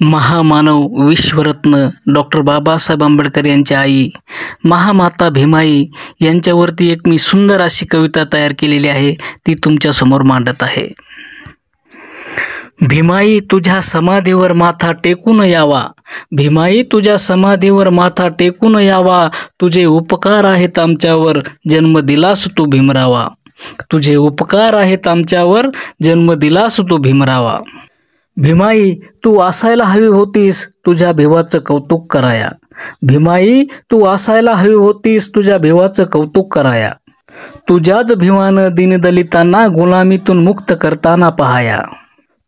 महामानव विश्वरत्न डॉक्टर बाबासाहेब आंबेडकर यांच्या आई महामाता भीमाई यांच्यावरती एक मी सुंदर अशी कविता तयार केलेली आहे, ती तुमच्या समोर मांडत आहे। भीमाई तुझ्या समाधीवर माथा टेकून यावा, भीमाई तुझ्या समाधीवर माथा टेकून यावा, तुझे उपकार आहेत आमच्यावर, जन्म दिलास तू भीमरावा, तुझे उपकार आहेत आमच्यावर, जन्म दिलास तू भीमरावा। भीमाई तू असायला हवी होतीस तुझ्या भिवाचं कौतुक कराया, भीमाई तू असायला हवी होतीस तुझ्या भिवाचं कौतुक कराया, तुझ्याच भिवानं दीनदलितांना गुलामीतून मुक्त करताना पहाया,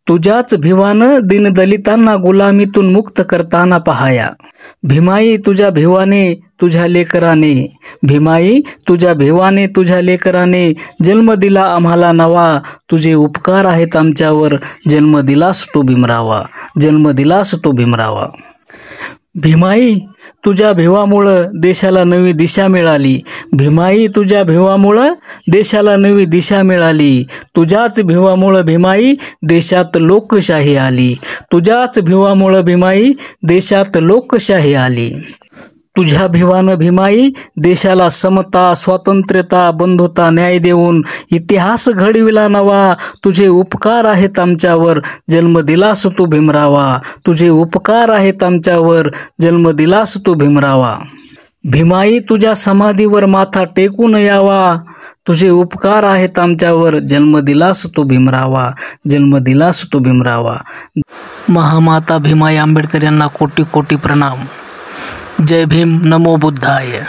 तुझ्याच भिवानं दीनदलितांना गुलामीतून मुक्त करताना पहाया। भीमाई तुझ्या भिवाने तुझ्या लेकराने, भीमाई तुझ्या भिवाने तुझ्या लेकराने जन्म दिला आम्हाला नवा, तुझे उपकार आहेत आमच्यावर, जन्म दिलास तू भीमरावा, जन्म दिलास तू भीमरावा। भीमाई तुझ्या भिवामुळं देशाला नवी दिशा मिळाली, भीमाई तुझ्या भिवामुळं देशाला नवी दिशा मिळाली, तुझ्याच भिवामुळं भीमाई देशात लोकशाही आली, तुझ्याच भिवामुळं भीमाई देशात लोकशाही आली। तुझ्या भिवानं भीमाई देशाला समता स्वातंत्र्यता बंधुता न्याय देऊन इतिहास घडविला नवा, तुझे उपकार आहेत आमच्यावर, जन्म दिलास तू भीमरावा, तुझे उपकार आहेत आमच्यावर, जन्म दिलास तू भीमरावा। भीमाई तुझ्या समाधीवर माथा टेकून यावा, तुझे उपकार आहेत आमच्यावर, जन्म दिलास तू भीमरावा, जन्म दिलास तू भीमरावा। महामाता भीमाई आंबेडकर यांना कोटी कोटी प्रणाम। जय भीम, नमो बुद्धाय।